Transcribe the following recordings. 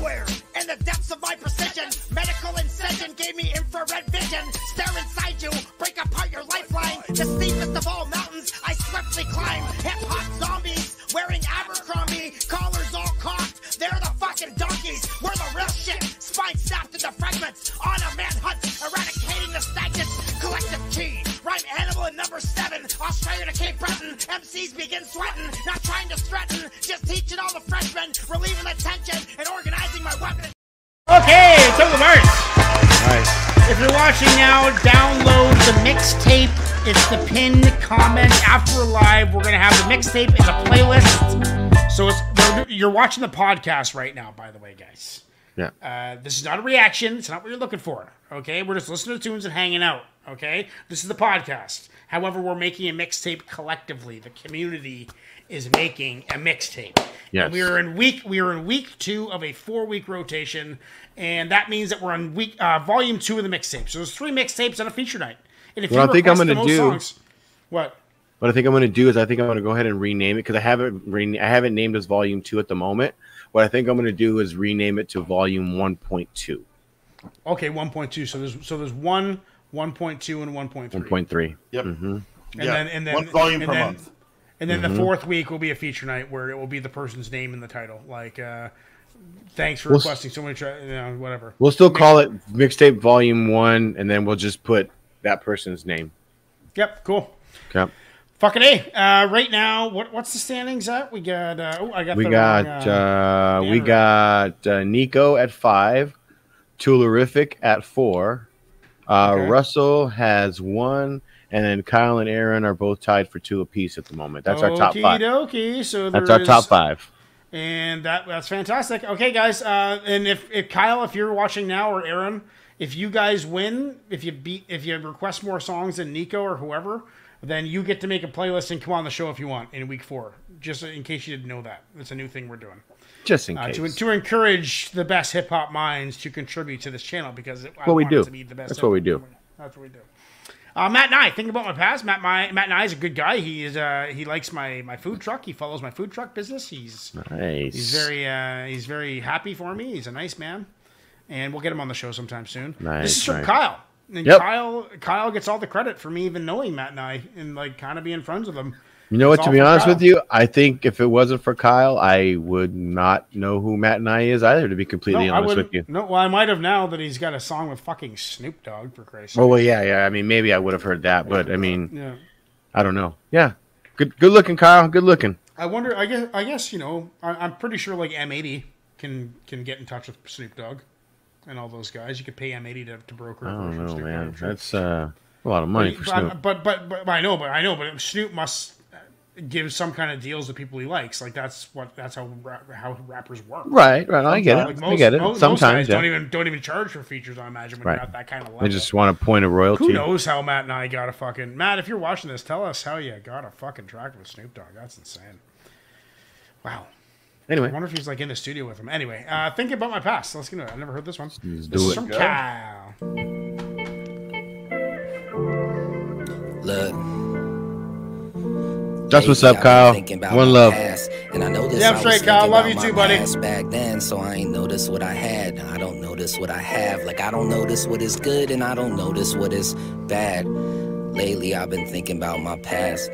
somewhere in the depths of my precision. Medical incision gave me infrared vision. Stare inside you, break apart your lifeline. The steepest of all mountains, I swiftly climb. Hip-hop zombies, wearing Abercrombie. Collars all cocked, they're the fucking donkeys. We're the real shit, spine snapped into fragments. On a manhunt, eradicating the stagnants. Collective G, rhyme animal at number 7. Australia to Cape Breton, MCs begin sweating. Not trying to threaten, just teaching all the freshmen. Relieving the tension and organizing my weapons. Okay, it's over, Mars. Nice. If you're watching now, download the mixtape. It's the pinned comment after we're live. We're gonna have the mixtape in a playlist. So you're watching the podcast right now, by the way, guys. Yeah. This is not a reaction. It's not what you're looking for. Okay, we're just listening to tunes and hanging out. Okay, this is the podcast. However, we're making a mixtape collectively. The community is making a mixtape. Yes. And we are in week 2 of a 4-week rotation, and that means that we're on volume 2 of the mixtape. So there's 3 mixtapes and a feature night. And if what I think I'm going to do, songs, what I think I'm going to do is I think I'm going to go ahead and rename it because I haven't named as volume 2 at the moment. What I think I'm going to do is rename it to volume 1.2. Okay, 1.2. So there's 1, 1.2, and 1.3. 1.3. Yep. Mm-hmm. And then 1 volume per month. And then the 4th week will be a feature night where it will be the person's name in the title. Like, thanks for requesting so many, whatever. We'll still call it Mixtape Volume 1, and then we'll just put that person's name. Yep, cool. Okay. Fucking A. Right now, what's the standings at? We got, we got Nico at 5, Toolerific at 4, Okay. Russell has 1, and then Kyle and Aaron are both tied for 2 apiece at the moment. That's our top 5. Okie so that's our top 5. And that's fantastic. Okay, guys. And if Kyle, if you're watching now, or Aaron, if you guys win, if you request more songs than Nico or whoever, then you get to make a playlist and come on the show if you want in week 4. Just in case you didn't know that. It's a new thing we're doing. Just in case. To encourage the best hip-hop minds to contribute to this channel because that's what we do. That's what we do. That's what we do. Matt Nye, think about my past. Matt Nye is a good guy. He likes my food truck. He follows my food truck business. He's nice. He's very happy for me. He's a nice man, and we'll get him on the show sometime soon. Nice, this is from nice. Kyle, and Yep. Kyle gets all the credit for me even knowing Matt Nye and like kind of being friends with him. You know what? It's To all be for honest Kyle. with you, I think if it wasn't for Kyle, I would not know who Matt Nye is either. To be completely honest with you. No, well, I might have now that he's got a song with fucking Snoop Dogg for Christ's sake. Oh well, yeah. I mean, maybe I would have heard that, but I mean, Yeah. I don't know. Yeah, good looking, Kyle. Good looking. I wonder. I guess I'm pretty sure like M80 can get in touch with Snoop Dogg and all those guys. You could pay M80 to broker. I a don't version of know, Snoop man. Dogg, I'm sure. That's a lot of money for Snoop. But I know. But Snoop must give some kind of deals to people he likes. Like that's how rappers work. Right. I get it. Like I get it. Most Sometimes, guys yeah. don't even charge for features. I imagine when Right. you're at that kind of level. They just want a point of royalty. Who knows how Matt and I got a fucking Matt? If you're watching this, tell us how you got a fucking track with Snoop Dogg. That's insane. Wow. Anyway, I wonder if he's like in the studio with him. Anyway, thinking about my past. Let's get into it. I've never heard this one. Let's This do is it. from Go. Kyle. Look. That's what's up, Kyle. One love. And I know this. Yeah, I'm straight, Kyle. Love you too, buddy. Back then, so I ain't noticed what I had. I don't notice what I have. Like I don't notice what is good, and I don't notice what is bad. Lately, I've been thinking about my past.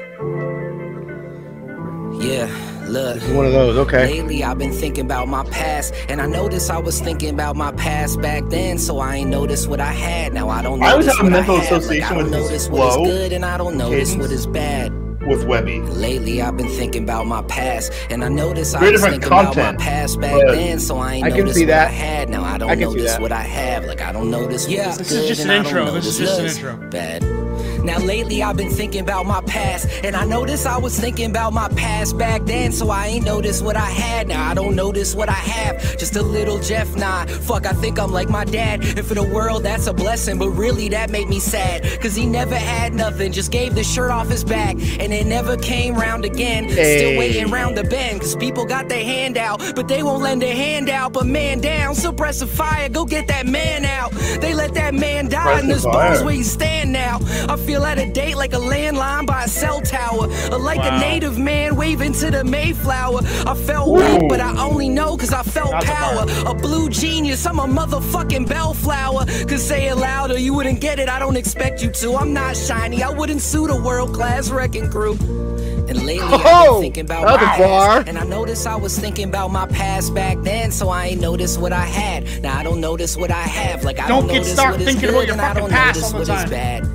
Yeah, look. One of those, okay. Lately, I've been thinking about my past, and I noticed I was thinking about my past back then, so I ain't noticed what I had. Now I don't I always notice have a what I mental have. Like, association I don't with this notice what is flow, good, and I don't notice what cadence. is bad. With Webby. Lately, I've been thinking about my past, and I noticed I Very was different thinking about my content, past back but then, so I ain't I can noticed see what that. I had. Now I I don't can see notice that. what I have. Like I don't notice what is This good, is just and an I don't intro. This is notice just an what's intro. bad. Now lately, I've been thinking about my past, and I noticed I was thinking about my past back then, so I ain't noticed what I had. Now I don't notice what I have. Just a little Jeff Nye. Fuck, I think I'm like my dad, and for the world that's a blessing, but really that made me sad, cause he never had nothing, just gave the shirt off his back, and it never came round again. Still waiting round the bend, cause people got their hand out, but they won't lend a hand out. But man down, suppress the fire, go get that man out. They let that man die, Suppress and the there's fire. bones where you stand now. I feel Still at a date like a landline by a cell tower. Or like a native man waving to the Mayflower. I felt weak, but I only know cause I felt power. A blue genius, I'm a motherfucking bellflower. Cause say it louder, you wouldn't get it, I don't expect you to. I'm not shiny, I wouldn't suit a world-class wrecking crew. And lately I've been thinking about my past, and I noticed I was thinking about my past back then, so I ain't noticed what I had. Now I don't notice what I have, like I don't notice what is good, and I don't notice what is bad.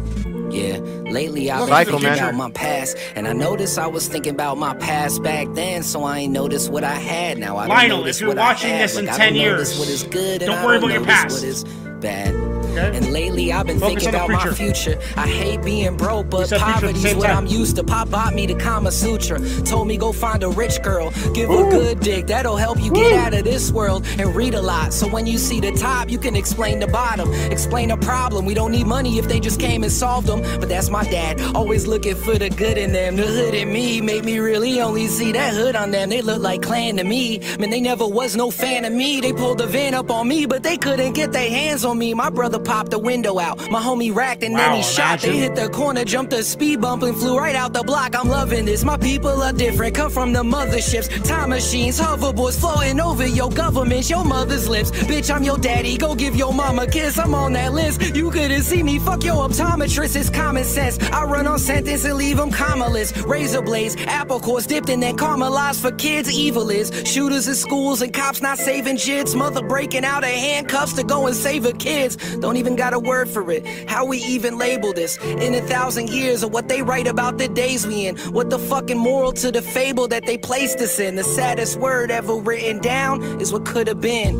Yeah, lately I've been thinking about my past, and I noticed I was thinking about my past back then, so I ain't noticed what I had. Now I don't notice what I have, like I don't notice what is good, and I don't notice what is bad. Okay. And lately I've been thinking about my future. I hate being broke, but poverty's what I'm used to. Pop bought me the Kama Sutra. Told me go find a rich girl, give her good dick. That'll help you get out of this world. And read a lot, so when you see the top, you can explain the bottom. Explain the problem. We don't need money if they just came and solved them. But that's my dad, always looking for the good in them. The hood in me made me really only see that hood on them. They look like clan to me. Man, they never was no fan of me. They pulled the van up on me, but they couldn't get their hands on me. My brother popped the window out. My homie racked and then he shot. They hit the corner, jumped the speed bump and flew right out the block. I'm loving this. My people are different. Come from the motherships, time machines, hoverboards floating over your governments, your mother's lips. Bitch, I'm your daddy. Go give your mama a kiss. I'm on that list. You couldn't see me. Fuck your optometrist. It's common sense. I run on sentence and leave them commaless. Razor blades, apple cores dipped in that caramelized for kids. Evil is shooters in schools and cops not saving jits. Mother breaking out of handcuffs to go and save her kids. Don't even got a word for it. How we even label this in 1,000 years of what they write about the days we in. What the fucking moral to the fable that they placed us in? The saddest word ever written down is what could have been.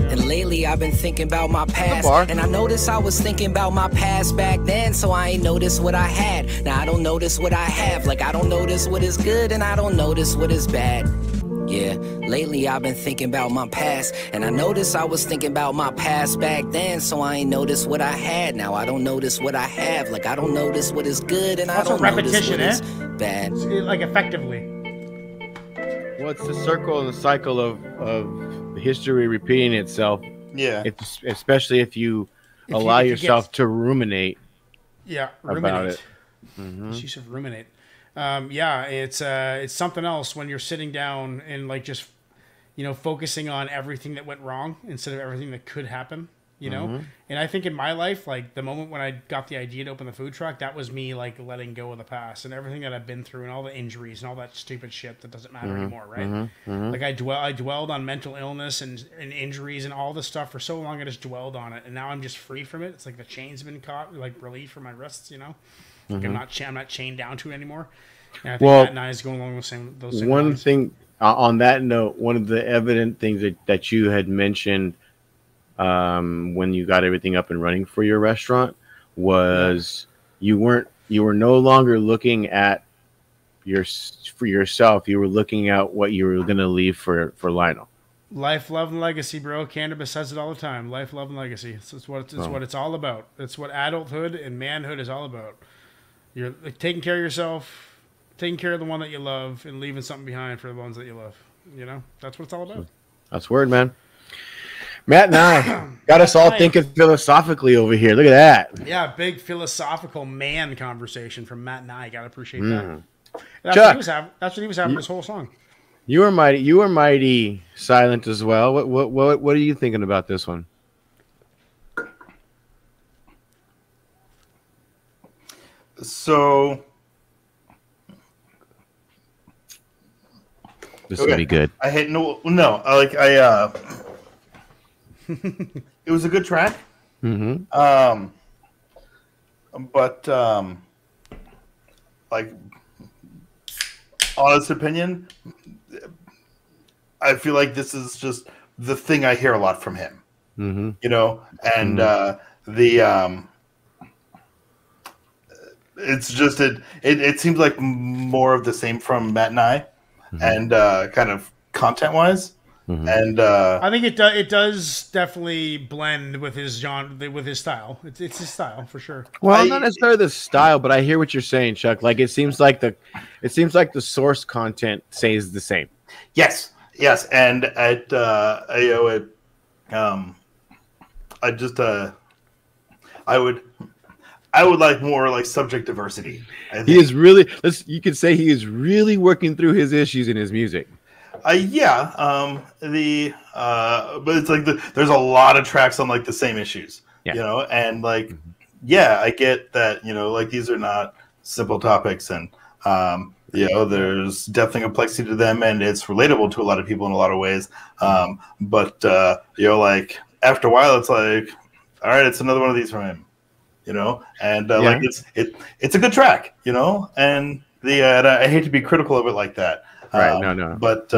And lately I've been thinking about my past, and I noticed I was thinking about my past back then, so I ain't noticed what I had. Now I don't notice what I have, like I don't notice what is good and I don't notice what is bad. Yeah, lately I've been thinking about my past, and I noticed I was thinking about my past back then, so I ain't noticed what I had. Now I don't notice what I have, like I don't notice what is good and I don't notice what is bad. Like effectively. Well, it's the circle and the cycle of history repeating itself. Yeah. Especially if you allow yourself to ruminate. Yeah, about it. Use of ruminate. Yeah, it's something else when you're sitting down and like just, you know, focusing on everything that went wrong instead of everything that could happen, you know? And I think in my life, like the moment when I got the idea to open the food truck, that was me like letting go of the past and everything that I've been through and all the injuries and all that stupid shit that doesn't matter anymore, right? Like I dwelled on mental illness and injuries and all this stuff for so long. I just dwelled on it, and now I'm just free from it. It's like the chain's been caught, like relief from my wrists, you know? Like I'm not chained down to it anymore. And I think Matt and I is going along the same. Those same one lines. thing on that note, one of the evident things that you had mentioned when you got everything up and running for your restaurant was you were no longer looking at for yourself. You were looking at what you were going to leave for Lionel. Life, love, and legacy, bro. Cannabis says it all the time. Life, love, and legacy. It's what it's all about. It's what adulthood and manhood is all about. You're taking care of yourself, taking care of the one that you love, and leaving something behind for the ones that you love. You know, that's what it's all about. That's word, man. Matt and I got us all thinking philosophically over here. Look at that. Yeah, big philosophical man conversation from Matt and I. Gotta appreciate that. That's Chuck, what he was having this whole song. You were mighty silent as well. What are you thinking about this one? So this will be good. I hate no. It was a good track. But like, honest opinion, I feel like this is just the thing I hear a lot from him. You know, and it's just it seems like more of the same from Matt and I, and kind of content wise. And I think it does definitely blend with his genre, with his style. It's his style for sure. Well, not necessarily the style, but I hear what you're saying, Chuck. Like it seems like the source content stays the same. Yes, and at I would I would like more like subject diversity. I think. He is really. You could say he is really working through his issues in his music. Yeah. But it's like there's a lot of tracks on like the same issues. Yeah. You know, and like, yeah, I get that. You know, like these are not simple topics, and you know, there's definitely complexity to them, and it's relatable to a lot of people in a lot of ways. But you know, like after a while, it's like, all right, it's another one of these from him. You know, and like it's a good track, you know, and and I hate to be critical of it like that. Right? No. But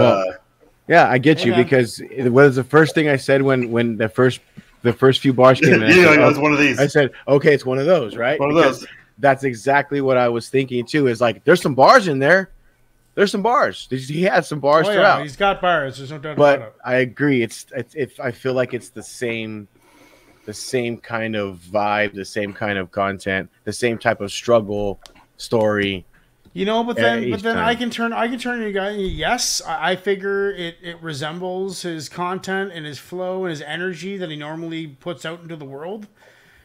yeah, I get you because it was the first thing I said when the first few bars came in. Yeah, it was one of these. I said, okay, it's one of those, right? One of those. That's exactly what I was thinking too. Is like there's some bars in there. There's some bars. He had some bars throughout. He's got bars. There's no doubt about it. But I agree. It's I feel like it's the same kind of vibe, the same kind of content, the same type of struggle story. You know, but then time. I can turn you guys. Yes, I figure it resembles his content and his flow and his energy that he normally puts out into the world,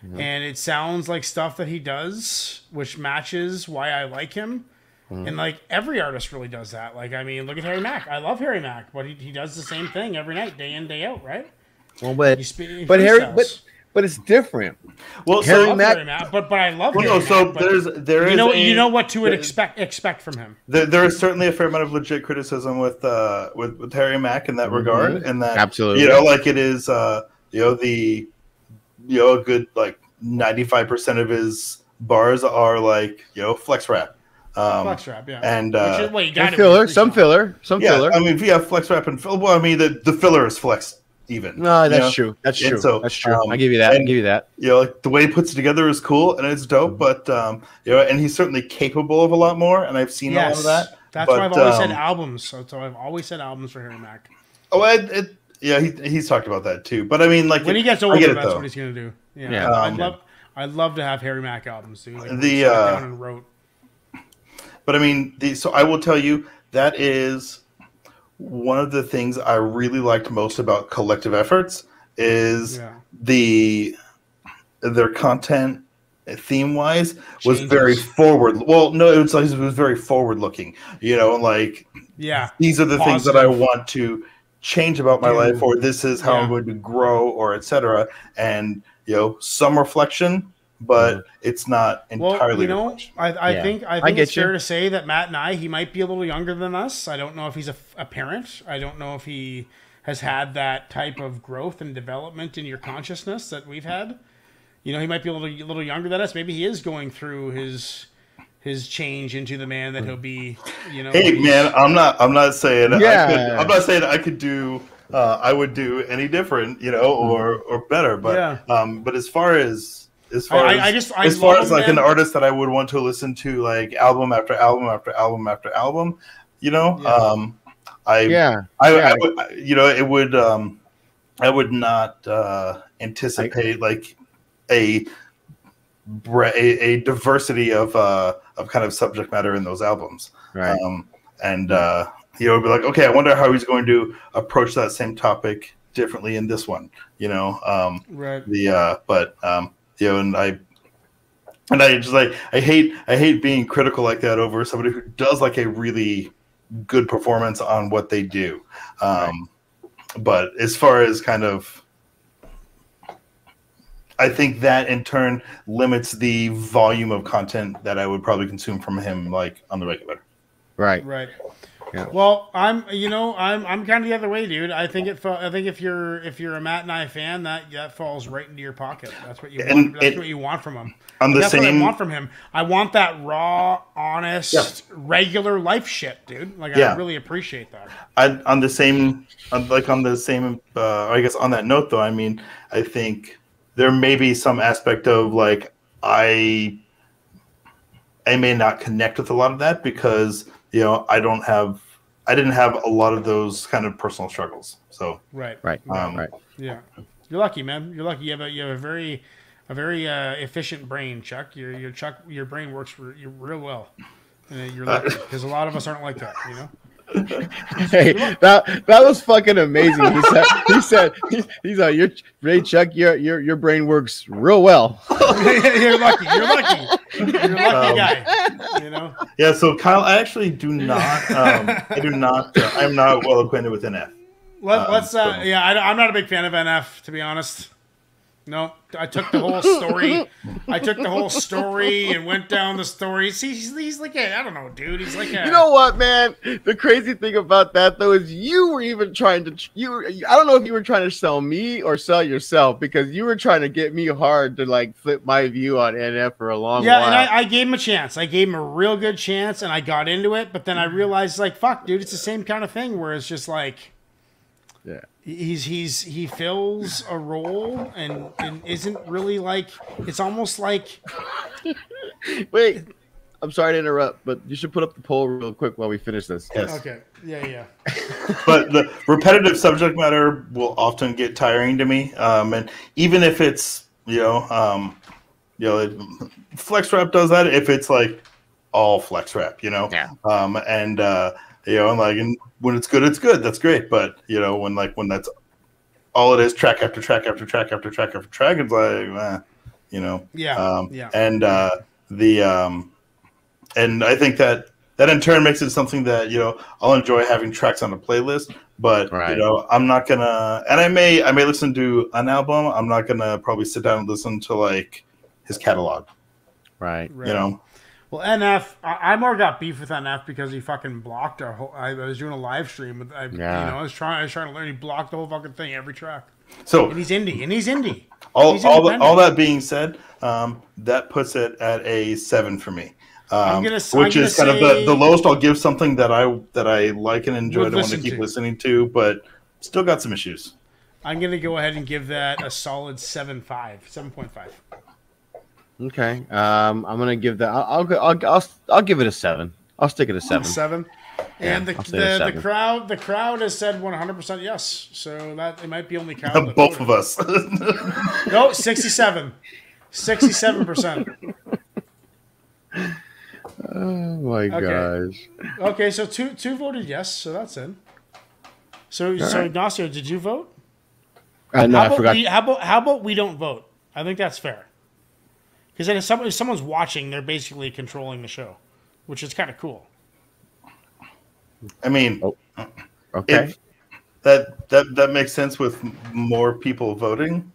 and it sounds like stuff that he does, which matches why I like him. And like every artist really does that. Like, I mean, look at Harry Mack. I love Harry Mack, but he does the same thing every night, day in, day out, right? Well, but it's different. Well, Harry Mack, but I love Harry Mack. So there is you know what to expect from him. There is certainly a fair amount of legit criticism with Harry Mack in that regard, and that absolutely, you know, like it is you know, a good like 95% of his bars are like, you know, flex rap. Flex rap, yeah. And some filler. I mean, flex rap and fill. Well, I mean, the filler is flex even. No, that's true. That's true. So, that's true. I give you that. You know, like the way he puts it together is cool and it's dope. But you know, and he's certainly capable of a lot more. And I've seen a lot of that. That's why I've always said albums. So I've always said albums for Harry Mack. Oh, yeah, he's talked about that too. But I mean, like when he gets older, that's what he's gonna do. Yeah, I'd love to have Harry Mack albums, dude. Like, down and wrote. But I mean, so I will tell you that is one of the things I really liked most about Collective Efforts is their content theme wise was very forward. Well, no, it was very forward looking. You know, like these are the things that I want to change about my life, or this is how I'm going to grow, or etc. And you know, some reflection. But it's not entirely. Well, you know, I think it's fair to say that Matt and he might be a little younger than us. I don't know if he's a parent. I don't know if he has had that type of growth and development in your consciousness that we've had. You know, he might be a little younger than us. Maybe he is going through his change into the man that he'll be. You know, hey man, I'm not saying I'm not saying I could do. I would do any different, you know, or better. But but as far as like an artist that I would want to listen to like album after album after album after album, you know, I would, you know, it would I would not anticipate like a diversity of kind of subject matter in those albums, right? And you know, be like, okay, I wonder how he's going to approach that same topic differently in this one, you know, right? You know, and I just like I hate being critical like that over somebody who does like a really good performance on what they do. But as far as kind of, I think that in turn limits the volume of content that I would probably consume from him, like on the regular. Right. Yeah. Well, I'm kind of the other way, dude. I think if you're a Matt and I fan, that falls right into your pocket. That's what you want. That's what you want from him. That's what I want from him. I want that raw, honest, regular life shit, dude. Like I really appreciate that. I guess on that note though, I mean, I think there may be some aspect of like I may not connect with a lot of that because, you know, I didn't have a lot of those kind of personal struggles. So right. Yeah, you're lucky, man. You're lucky. You have a very efficient brain, Chuck. Your brain works real well. And you're lucky because a lot of us aren't like that. You know. Hey, that was fucking amazing. He's like, Ray Chuck, your brain works real well. You're lucky. You're a lucky guy. You know. Yeah. So Kyle, I actually do not. I'm not well acquainted with NF. I'm not a big fan of NF, to be honest. No, I took the whole story. And went down the story. See, he's like I don't know, dude. He's like You know what, man? The crazy thing about that though is you were even trying to. I don't know if you were trying to sell me or sell yourself, because you were trying to get me hard to like flip my view on NF for a long while. Yeah, and I gave him a chance. I gave him a real good chance, and I got into it. But then I realized, like, fuck, dude, it's the same kind of thing where it's just like. Yeah. He fills a role and isn't really like, it's almost like. Wait, I'm sorry to interrupt, but you should put up the poll real quick while we finish this. Yes. Okay. Yeah. But the repetitive subject matter will often get tiring to me, and even if it's flex rap does that. If it's like all flex rap, Yeah. And when it's good, it's good. That's great. But when that's all it is, track after track after track after track after track, it's like, Yeah. And I think that in turn makes it something that I'll enjoy having tracks on a playlist. But I'm not gonna, and I may listen to an album. I'm not gonna probably sit down and listen to like his catalog. Right. Well, NF, I more got beef with NF because he fucking blocked our whole. I was doing a live stream. I was trying to learn. He blocked the whole fucking thing, every track. So and he's indie. All that being said, that puts it at a 7 for me. Which is kind of the lowest I'll give something that I like and enjoy. I want to keep listening to, but still got some issues. I'm gonna go ahead and give that a solid 7.5. Okay. I'm gonna give that. I'll give it a 7. I'll stick it a 7. 7. And the crowd has said 100% yes. So that it might be only Kyle. Both of us. No, 67. 67%. Oh my gosh. Okay, so two voted yes, so that's in. So Ignacio, did you vote? No, I forgot. How about we don't vote? I think that's fair. Because then if someone's watching, they're basically controlling the show, which is kind of cool. I mean, okay, that makes sense with more people voting,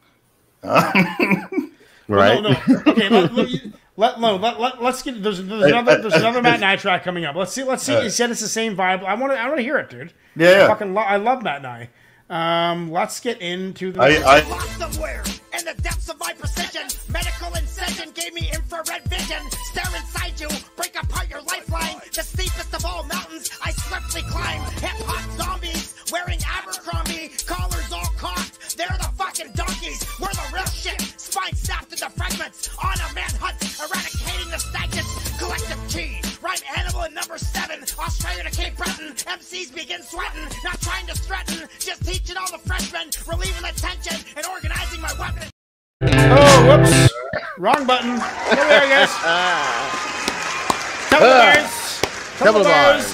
right? No. Okay, let's get. There's another Matt and I track coming up. Let's see. You said it's the same vibe. I want to hear it, dude. Yeah. I love Matt and I. Let's get into the. Lost somewhere in the depths of my precision. Medical incision gave me infrared vision. Stare inside you, break apart your lifeline. The steepest of all mountains, I swiftly climb. Hip-hop zombies wearing Abercrombie, collars all cocked. They're the fucking donkeys. We're the real shit. Spine snapped into fragments. On a manhunt, eradicating the stagnants. Collective key, rhyme animal in number 7. Australia to Cape Breton. MCs begin sweating, not trying to threaten, just teaching all the freshmen, relieving the tension and organizing my weapon. Oh, whoops. Wrong button. Here we are, guys. Couple of bars.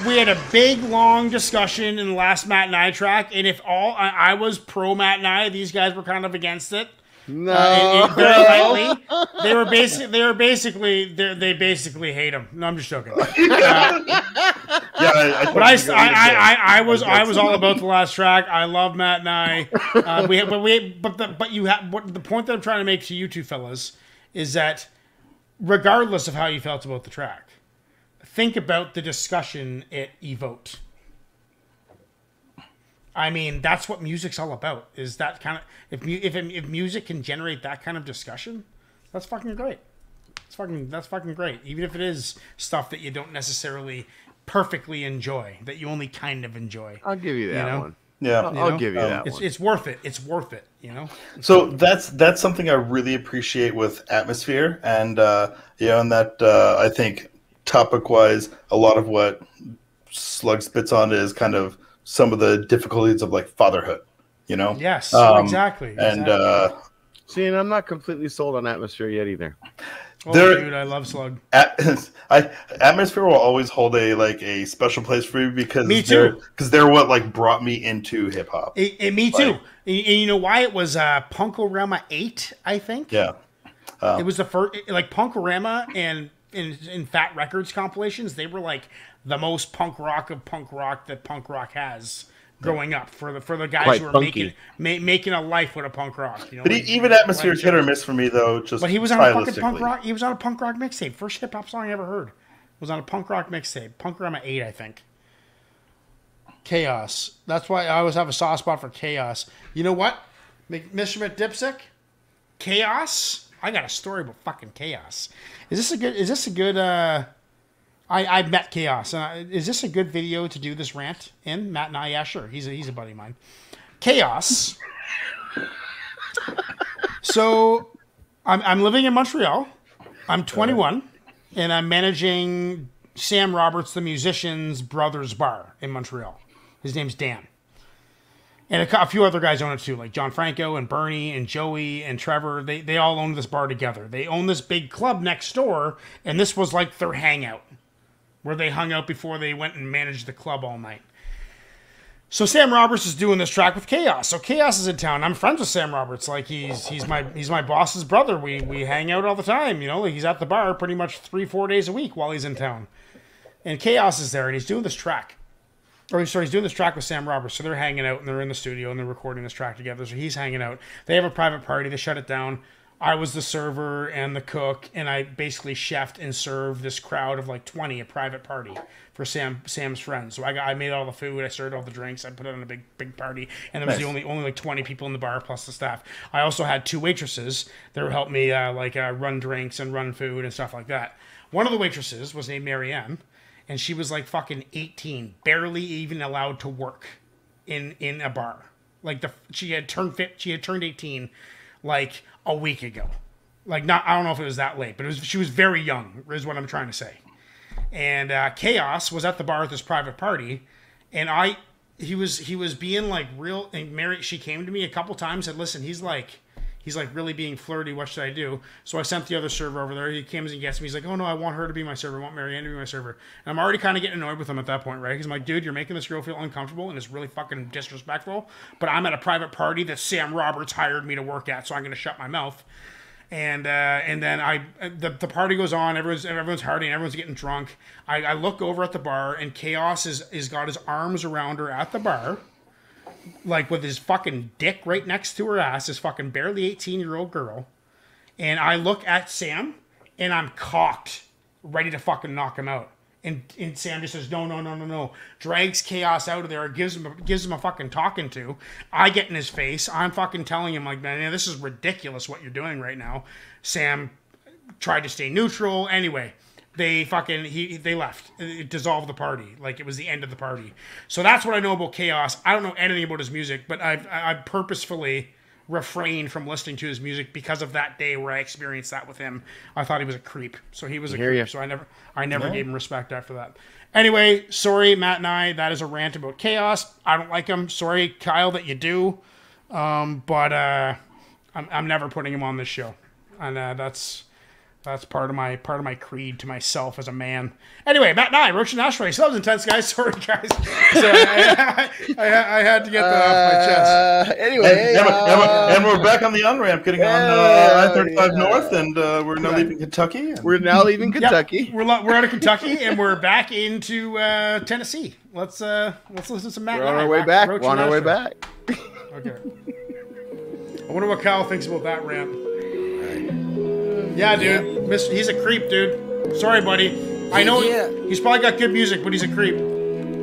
We had a big, long discussion in the last Matt and I track, and if I was pro Matt and I, these guys were kind of against it. No, very lightly. They basically hate him. No, I'm just joking. But I was all about the last track. I love Matt and I. The point that I'm trying to make to you two fellas is that regardless of how you felt about the track, think about the discussion it evoked. I mean, that's what music's all about. Is that kind of if music can generate that kind of discussion, that's fucking great. That's fucking great. Even if it is stuff that you don't necessarily perfectly enjoy, that you only kind of enjoy. I'll give you that one. Yeah, I'll give you that one. It's worth it. It's worth it. So that's something I really appreciate with Atmosphere, and and that I think topic wise, a lot of what Slug spits on is kind of some of the difficulties of like fatherhood, Yes, exactly. And see, and I'm not completely sold on Atmosphere yet either. Oh, dude, I love Slug. Atmosphere will always hold a special place for me because me too. They're what like brought me into hip hop. Me too. And you know why? It was Punkorama 8, I think. Yeah. It was the first, like Punkorama and in Fat Records compilations. They were like the most punk rock of punk rock that punk rock has. Growing up for the guys Quite who were funky. making a life with a punk rock, you know. But even Atmosphere's hit or miss for me though. But he was on a fucking punk rock. He was on a punk rock mixtape. First hip hop song I ever heard was on a punk rock mixtape. Punkorama 8, I think. Chaos. That's why I always have a soft spot for Chaos. You know what, Mr. McDipsick? Chaos. I got a story about fucking Chaos. Is this a good? I've met Chaos. Is this a good video to do this rant in? Matt and I, yeah, sure. He's a buddy of mine. Chaos. So, I'm living in Montreal. I'm 21, and I'm managing Sam Roberts, the musician's brother's bar in Montreal. His name's Dan. And a few other guys own it too, like John Franco and Bernie and Joey and Trevor. They all own this bar together. They own this big club next door, and this was like their hangout, where they hung out before they went and managed the club all night. So Sam Roberts is doing this track with Chaos. So Chaos is in town. I'm friends with Sam Roberts. Like he's my boss's brother. We hang out all the time. You know, like he's at the bar pretty much 3-4 days a week while he's in town. And Chaos is there, and he's doing this track. He's doing this track with Sam Roberts. So they're hanging out, and they're in the studio, and they're recording this track together. So he's hanging out. They have a private party. They shut it down. I was the server and the cook, and I basically chefed and served this crowd of like 20 a private party for Sam's friends. So I made all the food, I served all the drinks, I put it on a big party, and there was the only like 20 people in the bar plus the staff. I also had 2 waitresses that would help me run drinks and run food and stuff like that. One of the waitresses was named Marianne, and she was like fucking 18, barely even allowed to work in a bar. Like she had turned 18 like a week ago. Like I don't know if it was that late, but she was very young is what I'm trying to say. And Chaos was at the bar at this private party, and he was being like real, and she came to me a couple times and said, listen, he's like really being flirty, what should I do? So I sent the other server over there. He comes and gets me. He's like, oh no, I want her to be my server. I want Marianne to be my server. And I'm already kind of getting annoyed with him at that point, right? Because I'm like, dude, you're making this girl feel uncomfortable and it's really fucking disrespectful. But I'm at a private party that Sam Roberts hired me to work at, so I'm going to shut my mouth. And then the party goes on. Everyone's partying. Everyone's getting drunk. I look over at the bar, and Chaos is got his arms around her at the bar, like with his fucking dick right next to her ass, this fucking barely 18-year-old girl. And I look at Sam, and I'm cocked, ready to fucking knock him out. And Sam just says, no. Drags Chaos out of there, gives him a fucking talking to. I get in his face. I'm fucking telling him, like, man, this is ridiculous what you're doing right now. Sam tried to stay neutral. Anyway, they left. It dissolved the party. Like, it was the end of the party. So that's what I know about Chaos. I don't know anything about his music, but I've purposefully refrained from listening to his music because of that day where I experienced that with him. I thought he was a creep. So he was a creep. So I never gave him respect after that. Anyway, sorry, Matt and I. That is a rant about Chaos. I don't like him. Sorry, Kyle, that you do. But I'm never putting him on this show. And that's part of my creed to myself as a man. Anyway, Matt and I, Roach and ASHTRAY. So that was intense, guys. Sorry, guys. So I had to get that off my chest. Anyway, and we're back on the on-ramp, getting on I-35 North, and we're now leaving Kentucky. We're now leaving Kentucky. Yep, we're out of Kentucky, and we're back into Tennessee. Let's listen to some Matt. We're on our way back. Roach We're on our way ASHTRAY. back. Okay. I wonder what Kyle thinks about that rant. Yeah, dude. He's a creep, dude. Sorry, buddy. I know he's probably got good music, but he's a creep.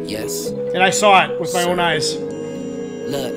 Yes. And I saw it with my own eyes. Look.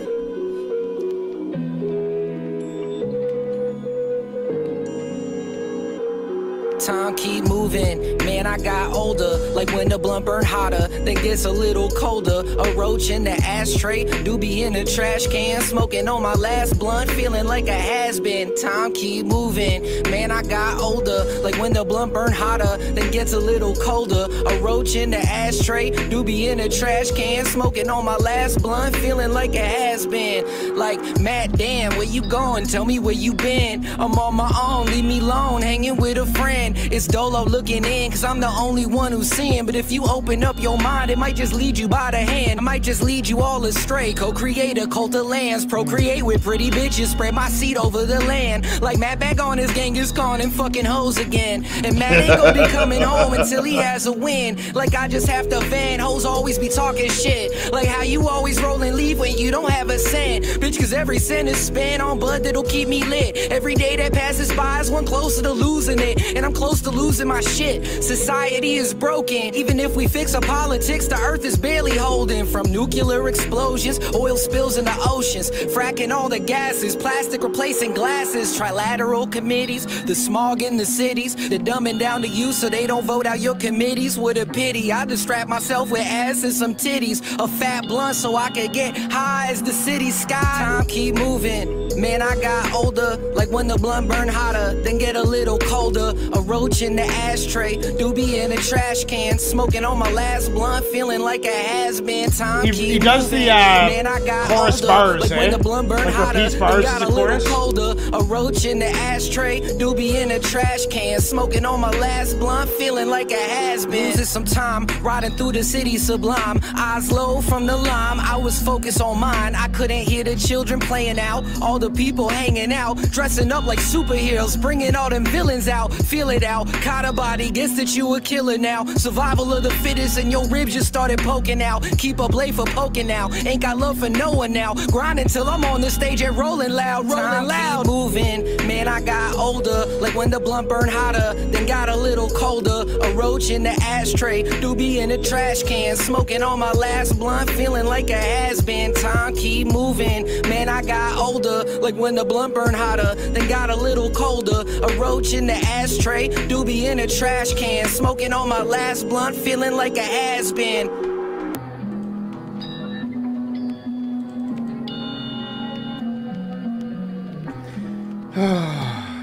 time keep moving. Man, I got older, like when the blunt burn hotter, then gets a little colder. A roach in the ashtray, doobie in the trash can, smoking on my last blunt, feeling like a has-been. Time keep moving. Man, I got older, like when the blunt burn hotter, then gets a little colder. A roach in the ashtray, doobie in the trash can, smoking on my last blunt, feeling like a has-been. Like, Matt, damn, where you going? Tell me where you been. I'm on my own, leave me alone, hanging with a friend. It's Dolo looking in, cause I'm the only one who's seeing. But if you open up your mind, it might just lead you by the hand. I might just lead you all astray. Co-create a cult of lands, procreate with pretty bitches, spread my seed over the land. Like Matt back on his gang is gone and fucking hoes again. And Matt ain't gonna be coming home until he has a win. Like I just have to vent, hoes always be talking shit. Like how you always roll and leave when you don't have a cent. Bitch, cause every cent is spent on bud that'll keep me lit. Every day that passes by is one closer to losing it. And I'm close to losing my shit. Society is broken. Even if we fix our politics, the earth is barely holding. From nuclear explosions, oil spills in the oceans, fracking all the gases, plastic replacing glasses, trilateral committees, the smog in the cities, the dumbing down to you so they don't vote out your committees. What a pity, I distract myself with ass and some titties, a fat blunt so I could get high as the city sky. Time keep moving. Man, I got older, like when the blunt burn hotter, then get a little colder. A roach in the ashtray, doobie in a trash can, smoking on my last blunt, feeling like a has-been. Time He does the Man, I got chorus older, bars, like when the blunt burn like hotter, repeats bars got as a the little chorus? colder. A roach in the ashtray, doobie in a trash can, smoking on my last blunt, feeling like a has-been. Losing some time, riding through the city sublime, eyes low from the lime, I was focused on mine. I couldn't hear the children playing out, all the people hanging out, dressing up like superheroes, bringing all them villains out. Feel it out, caught a body, guess that you a killer now. Survival of the fittest and your ribs just started poking out. Keep a blade for poking out, ain't got love for no one now. Grinding till I'm on the stage and rolling loud, rolling loud. Moving, man, I got older, like when the blunt burn hotter, then got a little colder. A roach in the ashtray, doobie in a trash can, smoking on my last blunt, feeling like a has-been. Time keep moving, man, I got older, like when the blunt burn hotter, then got a little colder. A roach in the ashtray, doobie in a trash can, smoking on my last blunt, feeling like a has-been.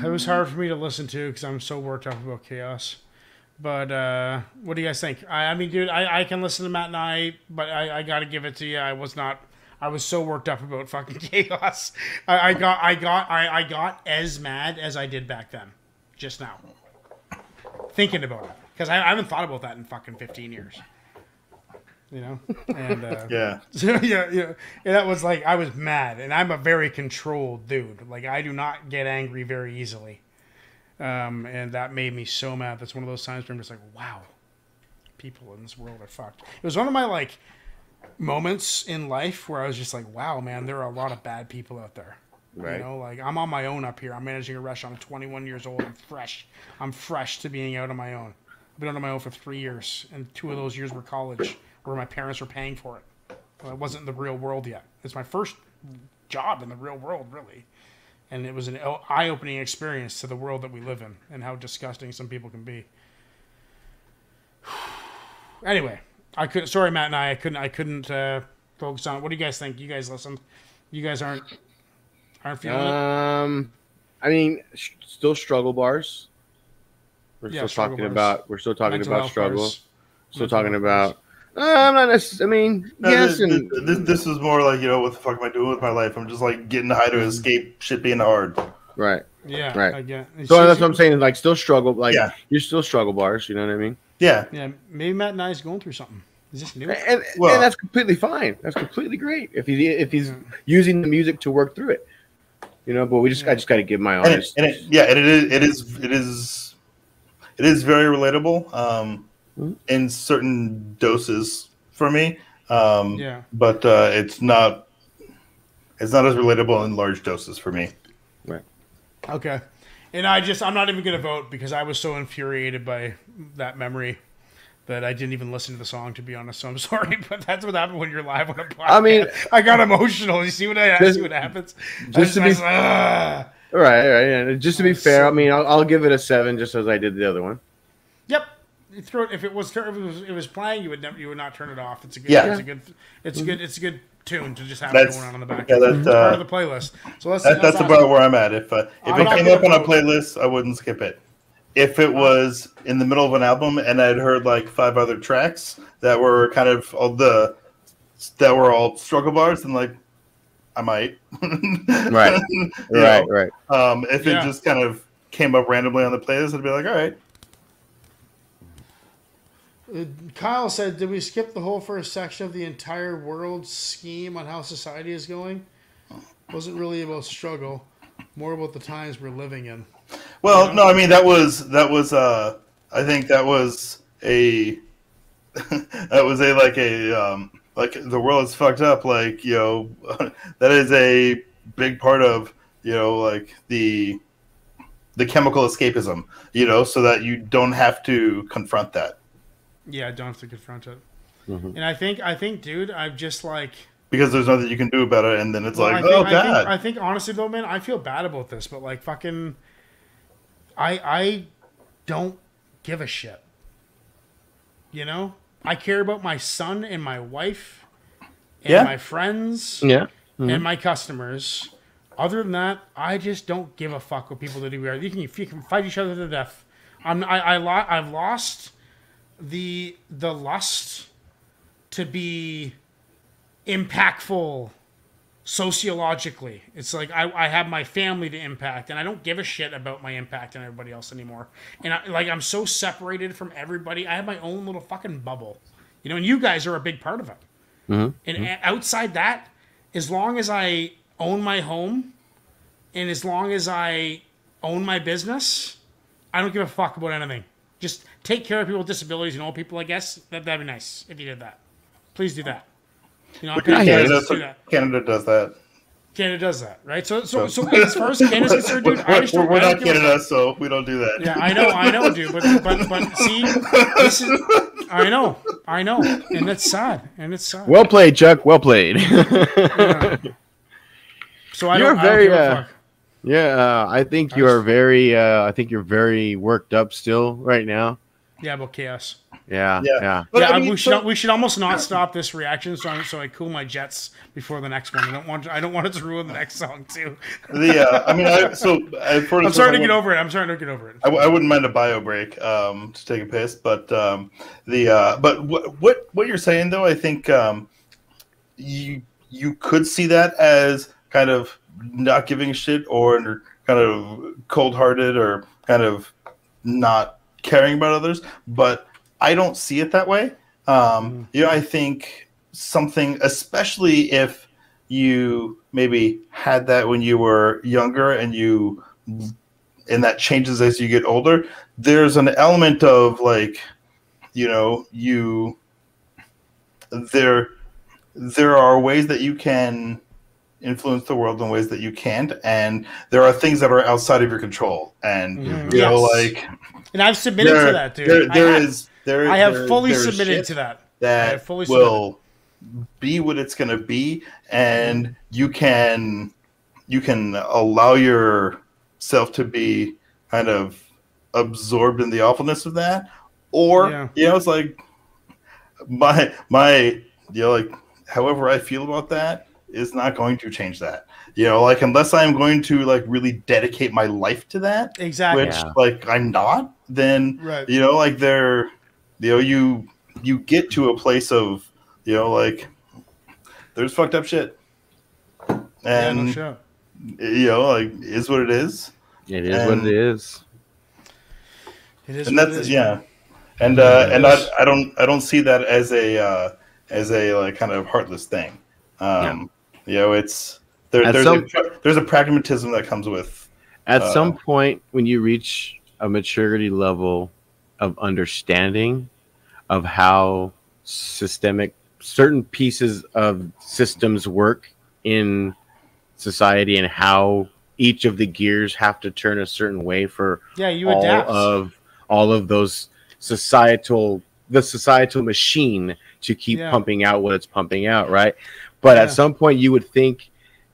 It was hard for me to listen to because I'm so worked up about chaos. But what do you guys think? I mean, dude, I can listen to Matt and I, but I got to give it to you. I was so worked up about fucking chaos. I got as mad as I did back then, just now, thinking about it, because I haven't thought about that in fucking 15 years. You know, and Yeah. so yeah, and that was like, I was mad, and I'm a very controlled dude. Like, I do not get angry very easily, and that made me so mad. That's one of those times where I'm just like, wow, people in this world are fucked. It was one of my like moments in life where I was just like, wow, man, there are a lot of bad people out there. Right. You know, like, I'm on my own up here. I'm managing a restaurant. I'm 21 years old. I'm fresh. I'm fresh to being out on my own. I've been out on my own for 3 years, and 2 of those years were college, where my parents were paying for it. Well, it wasn't the real world yet. It's my first job in the real world, really. And it was an eye-opening experience to the world that we live in and how disgusting some people can be. Anyway, sorry, Matt and I couldn't focus on it. What do you guys think? You guys listened. You guys aren't feeling it? I mean, still struggle bars. We're Yeah, still talking bars. about. We're still talking Mental about health struggle. bars. Still Mental talking health about. bars. I'm not necessarily. I mean, No, yes, this is more like, you know, what the fuck am I doing with my life? I'm just like getting high to escape shit being hard. right. Yeah, Right. I get. So that's what I'm saying. Like, still struggle. Like, Yeah. you're still struggle bars. You know what I mean? Yeah. Yeah, maybe Matt and I is going through something. Is this new? And Well- that's completely fine. That's completely great if he's using the music to work through it. You know, but I just got to give my honest. It is very relatable in certain doses for me. But it's not as relatable in large doses for me. Right. Okay. And I'm not even going to vote because I was so infuriated by that memory that I didn't even listen to the song, to be honest. So I'm sorry, but that's what happened when you're live on a podcast. I mean, I got emotional. You see what happens? Right. And just to be fair, I mean, I'll give it a 7, just as I did the other one. Yep. You throw it, if it was playing, you would not turn it off. It's a good. Yeah. It's a good tune to just have going on in the back. Yeah, that's it's part of the playlist. So that's awesome. About where I'm at. If it came up on a playlist, I wouldn't skip it. If it was in the middle of an album and I'd heard like 5 other tracks that were kind of all struggle bars, then like I might. Right. Right. If it just kind of came up randomly on the playlist, I'd be like, all right. Kyle said, did we skip the whole first section of the entire world scheme on how society is going? Wasn't really about struggle, more about the times we're living in. Well, no, I mean that was I think that was a like the world is fucked up, like, you know, that is a big part of, you know, like the chemical escapism, you know, so that you don't have to confront that. Yeah, I don't have to confront it. Mm-hmm. And I think, dude, I've just like... Because there's nothing you can do about it, and then it's God. I think, honestly, though, man, I feel bad about this, but, like, fucking... I don't give a shit. You know? I care about my son and my wife and my friends and my customers. Other than that, I just don't give a fuck what people do. You can fight each other to death. I've lost... the lust to be impactful sociologically. It's like I have my family to impact, and I don't give a shit about my impact on everybody else anymore. And I'm so separated from everybody. I have my own little fucking bubble, you know. And you guys are a big part of it. Mm-hmm. And outside that, as long as I own my home, and as long as I own my business, I don't give a fuck about anything. Just take care of people with disabilities and old people, I guess. That'd be nice if you did that. Please do that. You know, Canada does that. Canada does that, right? So as far as Canada's concerned, dude, we're not Canada, so we don't do that. Yeah, I know, dude. But see, this is I know, and it's sad, Well played, Chuck. Well played. Yeah. So I don't give a fuck. Yeah, I think you are very. I think you're very worked up still right now. Yeah, about chaos. Yeah. But I mean, we should almost not stop this reaction so I cool my jets before the next one. I don't want it to ruin the next song too. I'm starting to get over it. I wouldn't mind a bio break to take a piss, but but what you're saying though, I think you could see that as kind of not giving a shit or kind of cold-hearted or kind of not caring about others, but I don't see it that way. You know, I think something, especially if you maybe had that when you were younger and that changes as you get older, there's an element of like, you know, there are ways that you can influence the world in ways that you can't, and there are things that are outside of your control, and you know, like, and I've submitted to that, dude. I have fully submitted to that. That will be what it's going to be, and you can allow yourself to be kind of absorbed in the awfulness of that, or you know, it's like my you know, like however I feel about that is not going to change that, you know, like unless I'm going to like really dedicate my life to that, exactly, which like I'm not, then you know, like you know, you get to a place of, you know, like there's fucked up shit, and you know, like is what it is. It is what it is. It is, and that's and I don't see that as a like kind of heartless thing. You know, it's there's a pragmatism that comes with. At some point, when you reach a maturity level of understanding of how certain pieces of systems work in society and how each of the gears have to turn a certain way for all of those societal machine to keep pumping out what it's pumping out, right? But at some point you would think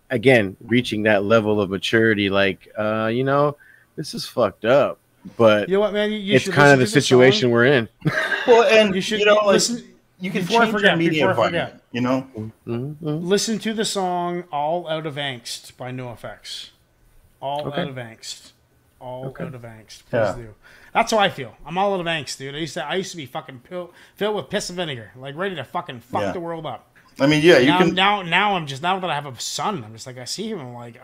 again, reaching that level of maturity, like, you know, this is fucked up, but you know what, man? it's kind of the situation we're in. Well, and you should, you know, like, listen. you can Before I change forget, your media before I environment, you know? Listen to the song "All Out of Angst" by NoFX. All out of angst. All out of angst. Please do. That's how I feel. I'm all out of angst, dude. I used to be fucking filled with piss and vinegar, like ready to fucking fuck the world up. I mean, yeah, you now, can. Now I'm just, now that I have a son, I'm just like, I see him, I'm like,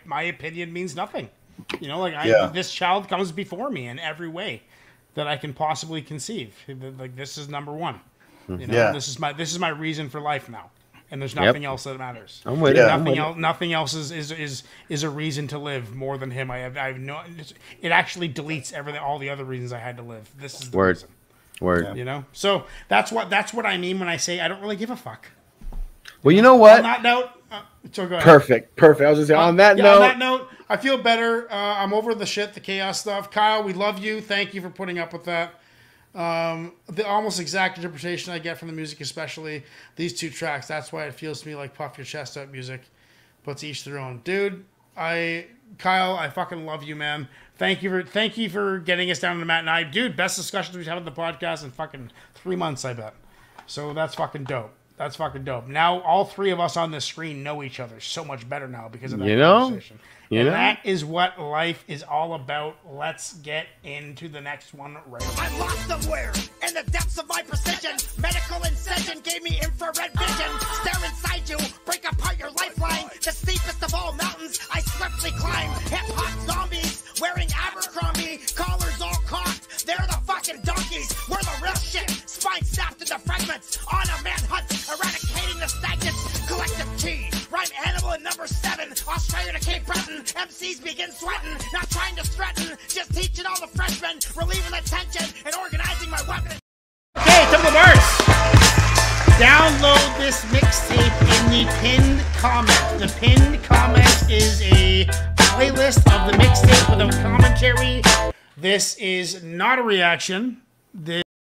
my opinion means nothing. You know, like this child comes before me in every way that I can possibly conceive. Like, this is number one. You know, this is my reason for life now, and there's nothing else that matters. I'm with it. Nothing else is a reason to live more than him. I have no. It actually deletes everything, all the other reasons I had to live. This is the reason. Word. You know, so that's what I mean when I say I don't really give a fuck. Well, you know what? On that note, so go ahead. Perfect. I was just saying, on that note. On that note, I feel better. I'm over the chaos stuff. Kyle, we love you. Thank you for putting up with that. The almost exact interpretation I get from the music, especially these two tracks. That's why it feels to me like puff your chest out music, but to each their own. Dude, Kyle, I fucking love you, man. Thank you for getting us down to Matt and I. Dude, best discussions we've had on the podcast in fucking 3 months, I bet. So that's fucking dope. That's fucking dope. Now all three of us on this screen know each other so much better now because of that conversation. And that is what life is all about. Let's get into the next one right now. I'm lost somewhere in the depths of my precision. Medical incision gave me infrared vision. Stare inside you, break apart your lifeline. The steepest of all mountains, I swiftly climb. Hip-hop zombies wearing Abercrombie. Collars all cocked, they're the fucking donkeys. We're the real shit, spine snapped into fragments. On a manhunt, eradicating the stagnants. Collective T, rhyme animal in number 7. Australia to Cape Breton. MCs begin sweating, not trying to threaten, just teaching all the freshmen, relieving the tension, and organizing my weapons. Okay, top of the bars. Download this mixtape in the pinned comment. The pinned comment is a playlist of the mixtape without commentary. This is not a reaction. This